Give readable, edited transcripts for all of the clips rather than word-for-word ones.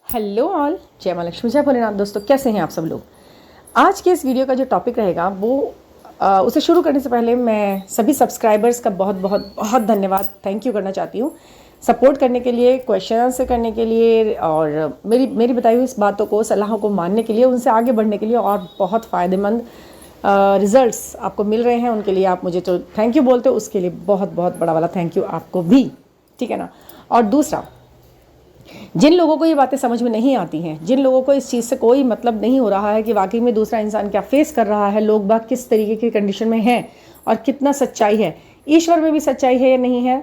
Hello all, जय माँ लक्ष्मी, जय भोलेनाथ। दोस्तों, कैसे हैं आप सब लोग। आज के इस वीडियो का जो टॉपिक रहेगा वो उसे शुरू करने से पहले मैं सभी सब्सक्राइबर्स का बहुत बहुत बहुत धन्यवाद, थैंक यू करना चाहती हूँ सपोर्ट करने के लिए, क्वेश्चन आंसर करने के लिए और मेरी बताई हुई इस बातों को, सलाहों को मानने के लिए, उनसे आगे बढ़ने के लिए और बहुत फ़ायदेमंद रिजल्ट्स आपको मिल रहे हैं। उनके लिए आप मुझे तो थैंक यू बोलते हो, उसके लिए बहुत बहुत बड़ा वाला थैंक यू आपको भी, ठीक है ना। और दूसरा, जिन लोगों को ये बातें समझ में नहीं आती हैं, जिन लोगों को इस चीज़ से कोई मतलब नहीं हो रहा है कि वाकई में दूसरा इंसान क्या फेस कर रहा है, लोग बाग किस तरीके की कंडीशन में हैं और कितना सच्चाई है, ईश्वर में भी सच्चाई है या नहीं है,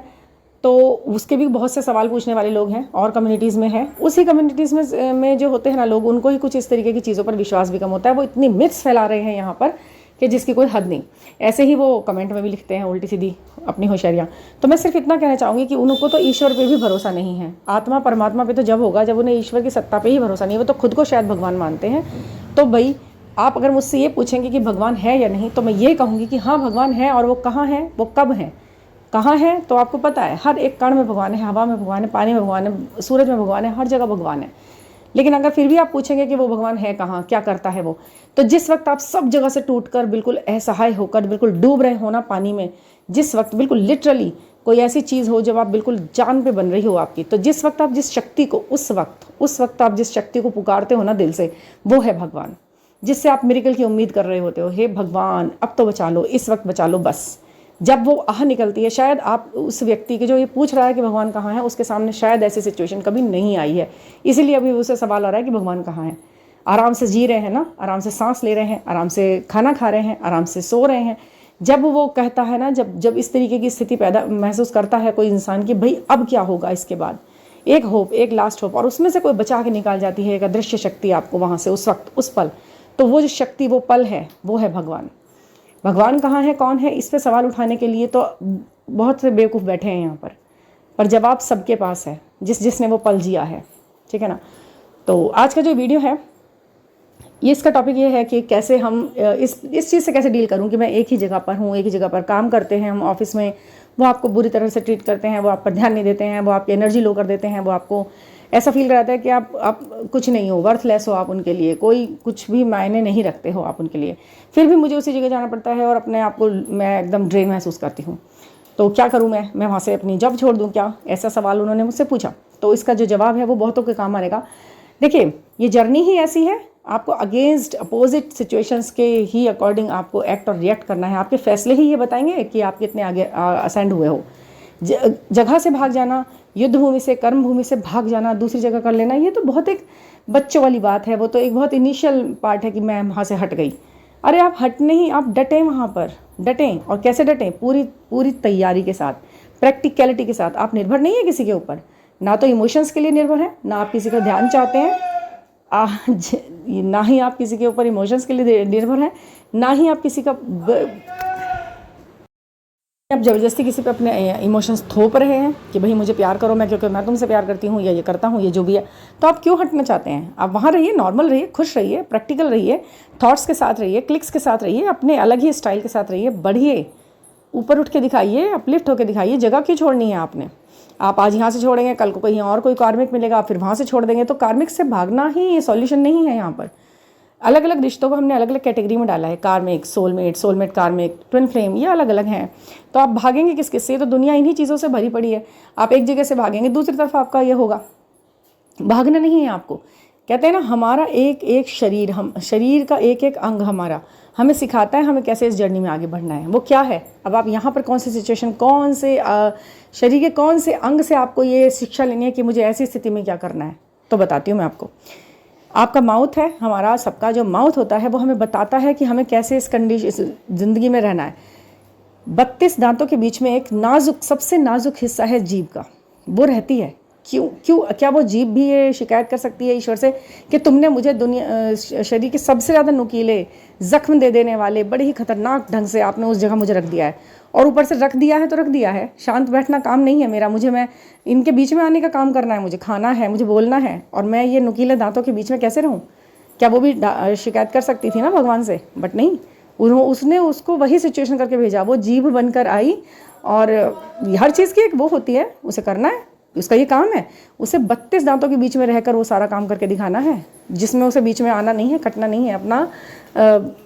तो उसके भी बहुत से सवाल पूछने वाले लोग हैं और कम्युनिटीज़ में हैं। उसी कम्युनिटीज़ में जो होते हैं ना लोग, उनको ही कुछ इस तरीके की चीज़ों पर विश्वास भी कम होता है। वो इतनी मिथ्स फैला रहे हैं यहाँ पर कि जिसकी कोई हद नहीं। ऐसे ही वो कमेंट में भी लिखते हैं उल्टी सीधी अपनी होशियारियाँ। तो मैं सिर्फ इतना कहना चाहूँगी कि उनको तो ईश्वर पे भी भरोसा नहीं है। आत्मा परमात्मा पे तो जब होगा जब उन्हें ईश्वर की सत्ता पे ही भरोसा नहीं है। वो तो खुद को शायद भगवान मानते हैं। तो भाई, आप अगर मुझसे ये पूछेंगे कि भगवान है या नहीं, तो मैं ये कहूँगी कि हाँ, भगवान है। और वो कहाँ है, वो कब है, कहाँ है, तो आपको पता है। हर एक कण में भगवान है, हवा में भगवान है, पानी में भगवान है, सूरज में भगवान है, हर जगह भगवान है। लेकिन अगर फिर भी आप पूछेंगे कि वो भगवान है कहाँ, क्या करता है वो, तो जिस वक्त आप सब जगह से टूटकर बिल्कुल असहाय होकर बिल्कुल डूब रहे हो ना पानी में, जिस वक्त बिल्कुल लिटरली कोई ऐसी चीज़ हो जब आप बिल्कुल जान पे बन रही हो आपकी, तो जिस वक्त आप जिस शक्ति को उस वक्त आप जिस शक्ति को पुकारते हो ना दिल से, वो है भगवान। जिससे आप मिरेकल की उम्मीद कर रहे होते हो, हे भगवान अब तो बचा लो, इस वक्त बचा लो बस। जब वो आह निकलती है, शायद आप उस व्यक्ति के जो ये पूछ रहा है कि भगवान कहाँ है, उसके सामने शायद ऐसी सिचुएशन कभी नहीं आई है, इसीलिए अभी उसे सवाल आ रहा है कि भगवान कहाँ है। आराम से जी रहे हैं ना, आराम से सांस ले रहे हैं, आराम से खाना खा रहे हैं, आराम से सो रहे हैं। जब वो कहता है ना, जब इस तरीके की स्थिति पैदा महसूस करता है कोई इंसान कि भाई अब क्या होगा इसके बाद, एक होप, एक लास्ट होप, और उसमें से कोई बचा के निकाल जाती है एक अदृश्य शक्ति आपको वहाँ से उस वक्त, उस पल, तो वो जो शक्ति, वो पल है, वो है भगवान। भगवान कहाँ है, कौन है, इस पे सवाल उठाने के लिए तो बहुत से बेवकूफ़ बैठे हैं यहाँ पर जवाब सबके पास है, जिसने वो पल जिया है, ठीक है ना। तो आज का जो वीडियो है, ये इसका टॉपिक ये है कि कैसे हम इस चीज़ से कैसे डील करूं कि मैं एक ही जगह पर हूँ, एक ही जगह पर काम करते हैं हम ऑफिस में, वो आपको बुरी तरह से ट्रीट करते हैं, वो आप पर ध्यान नहीं देते हैं, वो आपकी एनर्जी लो कर देते हैं, वो आपको ऐसा फील कराता है कि आप कुछ नहीं हो, वर्थलेस हो आप उनके लिए, कोई कुछ भी मायने नहीं रखते हो आप उनके लिए। फिर भी मुझे उसी जगह जाना पड़ता है और अपने आप को मैं एकदम ड्रेन महसूस करती हूँ। तो क्या करूँ मैं वहाँ से अपनी जॉब छोड़ दूँ क्या, ऐसा सवाल उन्होंने मुझसे पूछा। तो इसका जो जवाब है वो बहुतों के काम आएगा। देखिए, ये जर्नी ही ऐसी है, आपको अगेंस्ट अपोजिट सिचुएशंस के ही अकॉर्डिंग आपको एक्ट और रिएक्ट करना है। आपके फैसले ही ये बताएंगे कि आप कितने आगे असेंड हुए हो। जगह से भाग जाना, युद्ध भूमि से, कर्म भूमि से भाग जाना, दूसरी जगह कर लेना, ये तो बहुत एक बच्चों वाली बात है। वो तो एक बहुत इनिशियल पार्ट है कि मैं वहाँ से हट गई। अरे आप हट नहीं, आप डटें वहाँ पर, डटें। और कैसे डटें, पूरी तैयारी के साथ, प्रैक्टिकलिटी के साथ। आप निर्भर नहीं है किसी के ऊपर, ना तो इमोशंस के लिए निर्भर है, ना आप किसी का ध्यान चाहते हैं, ना ही आप किसी के ऊपर इमोशंस के लिए निर्भर हैं, ना ही आप किसी का आप ज़बरदस्ती किसी पे अपने इमोशंस थोप रहे हैं कि भाई मुझे प्यार करो, मैं क्योंकि मैं तुमसे प्यार करती हूँ या ये करता हूँ, ये जो भी है। तो आप क्यों हटना चाहते हैं? आप वहाँ रहिए, नॉर्मल रहिए, खुश रहिए, प्रैक्टिकल रहिए, थॉट्स के साथ रहिए, क्लिक्स के साथ रहिए, अपने अलग ही स्टाइल के साथ रहिए, बढ़िए, ऊपर उठ के दिखाइए, अपलिफ्ट होकर दिखाइए। जगह क्यों छोड़नी है आपने? आप आज यहाँ से छोड़ेंगे, कल को कहीं और कोई कार्मिक मिलेगा, आप फिर वहाँ से छोड़ देंगे। तो कार्मिक से भागना ही सॉल्यूशन नहीं है। यहाँ पर अलग अलग रिश्तों को हमने अलग अलग कैटेगरी में डाला है, कार्मिक, सोलमेट कार्मिक, ट्विन फ्लेम, ये अलग अलग हैं। तो आप भागेंगे किस किससे? तो दुनिया इन्हीं चीज़ों से भरी पड़ी है। आप एक जगह से भागेंगे, दूसरी तरफ आपका ये होगा। भागना नहीं है आपको। कहते हैं ना, हमारा एक एक शरीर, हम शरीर का एक एक अंग हमारा हमें सिखाता है हमें कैसे इस जर्नी में आगे बढ़ना है। वो क्या है? अब आप यहाँ पर कौन सी सिचुएशन, कौन से शरीर के कौन से अंग से आपको ये शिक्षा लेनी है कि मुझे ऐसी स्थिति में क्या करना है, तो बताती हूँ मैं आपको। आपका माउथ है, हमारा सबका जो माउथ होता है वो हमें बताता है कि हमें कैसे इस ज़िंदगी में रहना है। 32 दांतों के बीच में एक नाजुक, सबसे नाजुक हिस्सा है जीभ का, वो रहती है। क्यों क्या वो जीभ भी ये शिकायत कर सकती है ईश्वर से कि तुमने मुझे शरीर के सबसे ज़्यादा नुकीले, जख्म दे देने वाले, बड़े ही खतरनाक ढंग से आपने उस जगह मुझे रख दिया है, और ऊपर से रख दिया है तो रख दिया है। शांत बैठना काम नहीं है मेरा, मैं इनके बीच में आने का काम करना है, मुझे खाना है, मुझे बोलना है, और मैं ये नुकीले दांतों के बीच में कैसे रहूँ? क्या वो भी शिकायत कर सकती थी ना भगवान से? बट नहीं, उसने उसको वही सिचुएशन करके भेजा। वो जीभ बनकर आई, और हर चीज़ की एक वो होती है, उसे करना है, उसका ये काम है, उसे 32 दांतों के बीच में रहकर वो सारा काम करके दिखाना है, जिसमें उसे बीच में आना नहीं है, कटना नहीं है,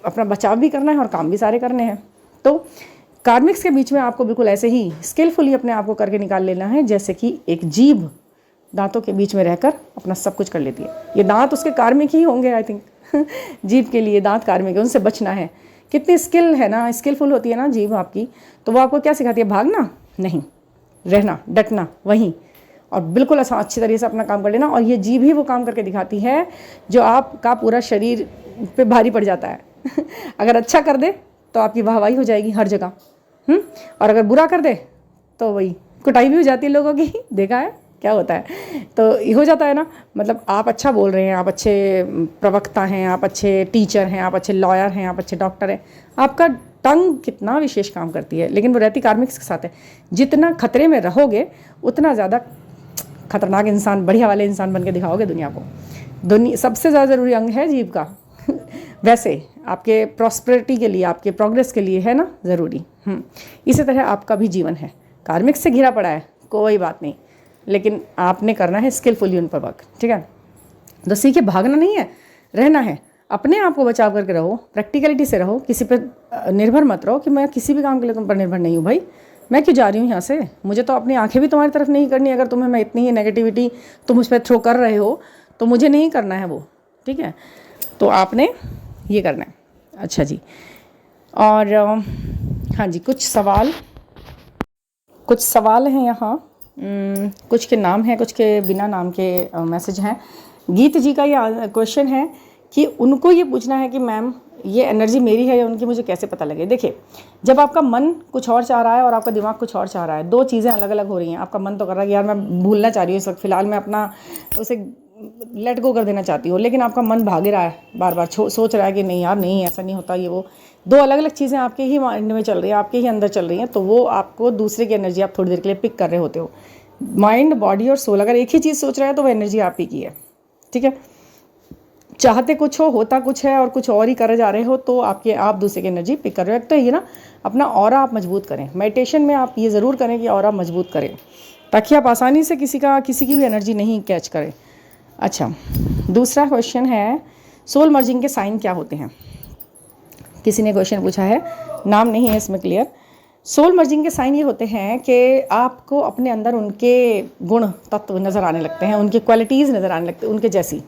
अपना बचाव भी करना है और काम भी सारे करने हैं। तो कार्मिक्स के बीच में आपको बिल्कुल ऐसे ही स्किलफुली अपने आप को करके निकाल लेना है, जैसे कि एक जीभ दांतों के बीच में रहकर अपना सब कुछ कर लेती है। ये दांत उसके कार्मिक ही होंगे आई थिंक जीभ के लिए दांत कार्मिक है, उनसे बचना है। कितनी स्किल है ना, स्किलफुल होती है ना जीभ आपकी, तो वो आपको क्या सिखाती है? भागना नहीं, रहना, डटना वहीं, और बिल्कुल अच्छी तरीके से अपना काम कर लेना। और ये जीभ ही वो काम करके दिखाती है जो आपका पूरा शरीर पे भारी पड़ जाता है अगर अच्छा कर दे तो आपकी वाहवाही हो जाएगी हर जगह, और अगर बुरा कर दे तो वही कुटाई भी हो जाती है लोगों की। देखा है क्या होता है? तो ये हो जाता है ना, मतलब आप अच्छा बोल रहे हैं, आप अच्छे प्रवक्ता हैं, आप अच्छे टीचर हैं, आप अच्छे लॉयर हैं, आप अच्छे डॉक्टर हैं, आपका टंग कितना विशेष काम करती है, लेकिन वो रहती कार्मिक्स के साथ है। जितना खतरे में रहोगे उतना ज़्यादा खतरनाक इंसान, बढ़िया वाले इंसान बन के दिखाओगे दुनिया को। सबसे ज़्यादा ज़रूरी अंग है जीभ का वैसे आपके प्रॉस्पेरिटी के लिए, आपके प्रोग्रेस के लिए है ना ज़रूरी। इसी तरह आपका भी जीवन है, कार्मिक्स से घिरा पड़ा है, कोई बात नहीं, लेकिन आपने करना है स्किलफुली उन पर वर्क, ठीक है। तो सीखे, भागना नहीं है, रहना है, अपने आप को बचाव करके रहो, प्रैक्टिकलिटी से रहो, किसी पर निर्भर मत रहो कि मैं किसी भी काम के लिए तुम पर निर्भर नहीं हूँ। भाई मैं क्यों जा रही हूँ यहाँ से, मुझे तो अपनी आंखें भी तुम्हारी तरफ नहीं करनी। अगर तुम्हें मैं इतनी ही नेगेटिविटी तुम मुझ पर थ्रो कर रहे हो तो मुझे नहीं करना है वो, ठीक है। तो आपने ये करना है। अच्छा जी, और हाँ जी, कुछ सवाल हैं यहाँ, कुछ के नाम हैं, कुछ के बिना नाम के मैसेज हैं। गीत जी का ये क्वेश्चन है कि उनको ये पूछना है कि मैम ये एनर्जी मेरी है या उनकी, मुझे कैसे पता लगे। देखिए, जब आपका मन कुछ और चाह रहा है और आपका दिमाग कुछ और चाह रहा है, दो चीज़ें अलग अलग हो रही हैं। आपका मन तो कर रहा है कि यार मैं भूलना चाह रही हूँ इस वक्त, फ़िलहाल मैं अपना उसे लेट गो कर देना चाहती हूँ, लेकिन आपका मन भाग रहा है, बार बार सोच रहा है कि नहीं यार नहीं, ऐसा नहीं होता, ये वो। दो अलग अलग चीज़ें आपके ही माइंड में चल रही हैं, आपके ही अंदर चल रही हैं, तो वो आपको दूसरे की एनर्जी आप थोड़ी देर के लिए पिक कर रहे होते हो। माइंड, बॉडी और सोल अगर एक ही चीज़ सोच रहा है तो वो एनर्जी आप ही की है, ठीक है। चाहते कुछ हो, होता कुछ है और कुछ और ही करे जा रहे हो, तो आप दूसरे की एनर्जी पिक कर रहे हो। तो ये ना अपना ऑरा आप मजबूत करें। मेडिटेशन में आप ये ज़रूर करें कि ऑरा मजबूत करें, ताकि आप आसानी से किसी की भी एनर्जी नहीं कैच करें। अच्छा, दूसरा क्वेश्चन है, सोल मर्जिंग के साइन क्या होते हैं? किसी ने क्वेश्चन पूछा है, नाम नहीं है इसमें क्लियर। सोल मर्जिंग के साइन ये होते हैं कि आपको अपने अंदर उनके गुण तत्व नज़र आने लगते हैं, उनकी क्वालिटीज़ नज़र आने लगती हैं उनके जैसी,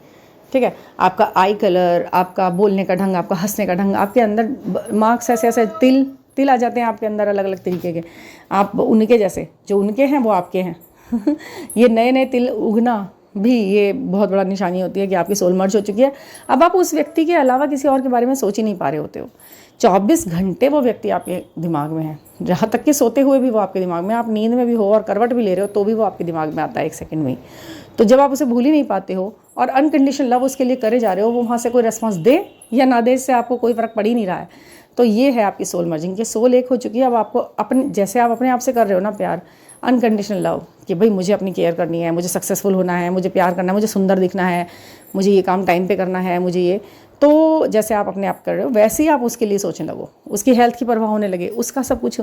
ठीक है। आपका आई कलर, आपका बोलने का ढंग, आपका हंसने का ढंग, आपके अंदर मार्क्स ऐसे तिल आ जाते हैं आपके अंदर अलग अलग तरीके के, आप उनके जैसे, जो उनके हैं वो आपके हैं ये नए नए तिल उगना भी ये बहुत बड़ा निशानी होती है कि आपकी सोल मर्ज हो चुकी है। अब आप उस व्यक्ति के अलावा किसी और के बारे में सोच ही नहीं पा रहे होते हो। 24 घंटे वो व्यक्ति आपके दिमाग में है, जहाँ तक कि सोते हुए भी वो आपके दिमाग में, आप नींद में भी हो और करवट भी ले रहे हो तो भी वो आपके दिमाग में आता है 1 सेकंड में ही। तो जब आप उसे भूल ही नहीं पाते हो और अनकंडीशनल लव उसके लिए करे जा रहे हो, वो वहाँ से कोई रिस्पॉन्स दे या ना दे, इससे आपको कोई फ़र्क पड़ ही नहीं रहा है। तो ये है आपकी सोल मर्जिंग, कि सोल एक हो चुकी है। अब आपको अपने, जैसे आप अपने आप से कर रहे हो ना प्यार, अनकंडीशनल लव, कि भाई मुझे अपनी केयर करनी है, मुझे सक्सेसफुल होना है, मुझे प्यार करना है, मुझे सुंदर दिखना है, मुझे ये काम टाइम पे करना है, मुझे ये, तो जैसे आप अपने आप कर रहे हो वैसे ही आप उसके लिए सोचने लगो, उसकी हेल्थ की परवाह होने लगे, उसका सब कुछ,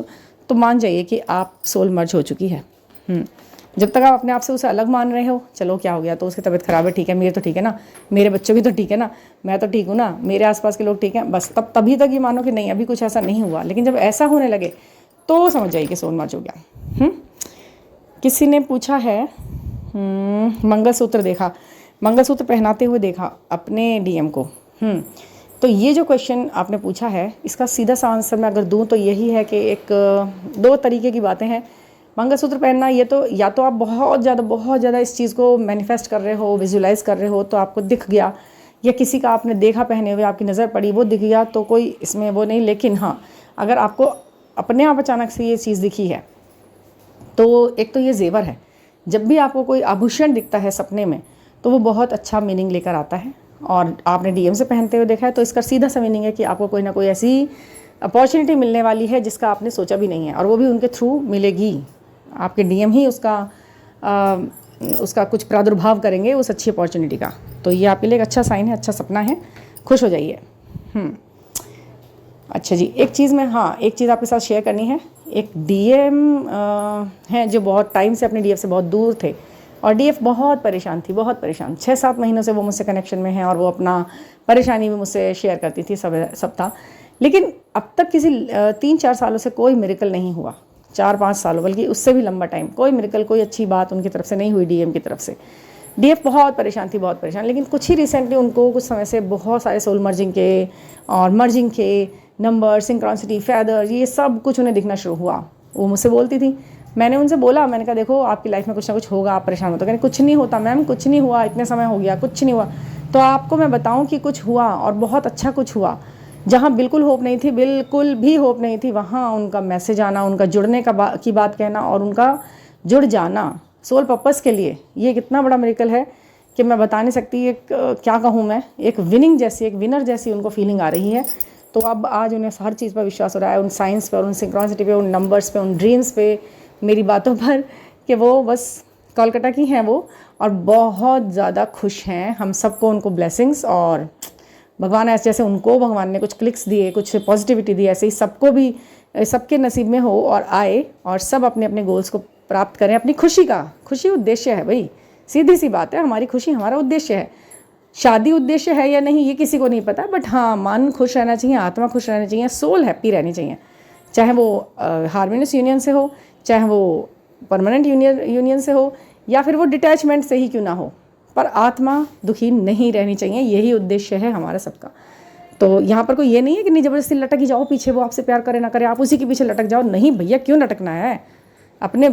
तो मान जाइए कि आप सोल मर्ज हो चुकी है। जब तक आप अपने आप से उसे अलग मान रहे हो, चलो क्या हो गया, तो उसकी तबीयत ख़राब है, ठीक है, मेरी तो ठीक है ना, मेरे बच्चों की तो ठीक है ना, मैं तो ठीक हूँ ना, मेरे आसपास के लोग ठीक हैं, बस तभी तक ये मानो कि नहीं अभी कुछ ऐसा नहीं हुआ। लेकिन जब ऐसा होने लगे तो समझ जाइए कि सोल मर्ज हो गया। किसी ने पूछा है, मंगलसूत्र देखा, मंगलसूत्र पहनाते हुए देखा अपने डीएम को। तो ये जो क्वेश्चन आपने पूछा है, इसका सीधा सा आंसर मैं अगर दूं तो यही है कि दो तरीके की बातें हैं। मंगलसूत्र पहनना, ये तो या तो आप बहुत ज़्यादा इस चीज़ को मैनिफेस्ट कर रहे हो, विजुलाइज कर रहे हो, तो आपको दिख गया, या किसी का आपने देखा पहने हुए, आपकी नज़र पड़ी, वो दिख गया, तो कोई इसमें वो नहीं। लेकिन हाँ, अगर आपको अपने आप अचानक से ये चीज़ दिखी है, तो एक तो ये जेवर है, जब भी आपको कोई आभूषण दिखता है सपने में तो वो बहुत अच्छा मीनिंग लेकर आता है। और आपने डीएम से पहनते हुए देखा है तो इसका सीधा सा मीनिंग है कि आपको कोई ना कोई ऐसी अपॉर्चुनिटी मिलने वाली है जिसका आपने सोचा भी नहीं है, और वो भी उनके थ्रू मिलेगी। आपके डीएम ही उसका कुछ प्रादुर्भाव करेंगे उस अच्छी अपॉर्चुनिटी का। तो ये आपके लिए एक अच्छा साइन है, अच्छा सपना है, खुश हो जाइए। अच्छा जी, एक चीज़ आपके साथ शेयर करनी है। एक डीएम हैं जो बहुत टाइम से अपने डीएम से बहुत दूर थे, और डीएफ बहुत परेशान थी, बहुत परेशान। 6-7 महीनों से वो मुझसे कनेक्शन में है और वो अपना परेशानी भी मुझसे शेयर करती थी सप्ताह। लेकिन अब तक किसी 3-4 सालों से कोई मिरेकल नहीं हुआ, 4-5 सालों, बल्कि उससे भी लंबा टाइम, कोई मिरेकल, कोई अच्छी बात उनकी तरफ से नहीं हुई डीएम की तरफ से। डीएफ बहुत परेशान थी, बहुत परेशान। लेकिन कुछ ही रिसेंटली उनको कुछ समय से बहुत सारे सोल मर्जिंग के और मर्जिंग के नंबर, सिंक्रोनिसिटी, फेदर, ये सब कुछ उन्हें दिखना शुरू हुआ। वो मुझसे बोलती थी, मैंने उनसे बोला, मैंने कहा देखो आपकी लाइफ में कुछ ना कुछ होगा, आप परेशान होते। कहते कुछ नहीं होता मैम, कुछ नहीं हुआ, इतने समय हो गया, कुछ नहीं हुआ। तो आपको मैं बताऊं कि कुछ हुआ और बहुत अच्छा कुछ हुआ। जहाँ बिल्कुल होप नहीं थी, बिल्कुल भी होप नहीं थी, वहाँ उनका मैसेज आना, उनका जुड़ने की बात कहना और उनका जुड़ जाना सोल पर्पस के लिए, ये कितना बड़ा मिरेकल है कि मैं बता नहीं सकती। एक क्या कहूँ मैं, एक विनिंग जैसी, एक विनर जैसी उनको फीलिंग आ रही है। तो अब आज उन्हें हर चीज़ पर विश्वास हो रहा है, उन साइंस पे, उन सिंक्रोनिसिटी पे, उन नंबर्स पे, उन ड्रीम्स पे, मेरी बातों पर, कि वो बस कोलकाता की हैं वो और बहुत ज़्यादा खुश हैं। हम सबको उनको ब्लेसिंग्स, और भगवान ऐसे जैसे उनको भगवान ने कुछ क्लिक्स दिए, कुछ पॉजिटिविटी दी, ऐसे ही सबको भी, सबके नसीब में हो और आए और सब अपने अपने गोल्स को प्राप्त करें। अपनी खुशी का, खुशी उद्देश्य है भाई, सीधी सी बात है, हमारी खुशी हमारा उद्देश्य है। शादी उद्देश्य है या नहीं ये किसी को नहीं पता, बट हाँ, मन खुश रहना चाहिए, आत्मा खुश रहनी चाहिए, सोल हैप्पी रहनी चाहिए। चाहे वो हार्मोनियस यूनियन से हो, चाहे वो परमानेंट यूनियन से हो, या फिर वो डिटैचमेंट से ही क्यों ना हो, पर आत्मा दुखी नहीं रहनी चाहिए। यही उद्देश्य है हमारा सबका। तो यहाँ पर कोई ये नहीं है कि नहीं जबरदस्ती लटक ही जाओ पीछे, वो आपसे प्यार करे ना करे आप उसी के पीछे लटक जाओ। नहीं भैया, क्यों लटकना है? अपने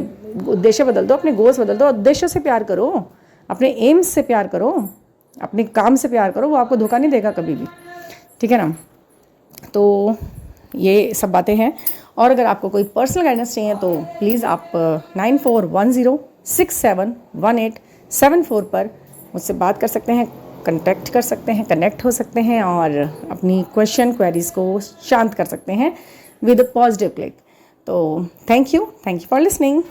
उद्देश्य बदल दो, अपने गोल्स बदल दो, उद्देश्य से प्यार करो, अपने एम्स से प्यार करो, अपने काम से प्यार करो, वो आपको धोखा नहीं देगा कभी भी, ठीक है ना। तो ये सब बातें हैं। और अगर आपको कोई पर्सनल गाइडेंस चाहिए तो प्लीज़ आप 9410671874 पर मुझसे बात कर सकते हैं, कनेक्ट कर सकते हैं, कनेक्ट हो सकते हैं और अपनी क्वेरीज़ को शांत कर सकते हैं विद अ पॉजिटिव क्लिक। तो थैंक यू फॉर लिसनिंग।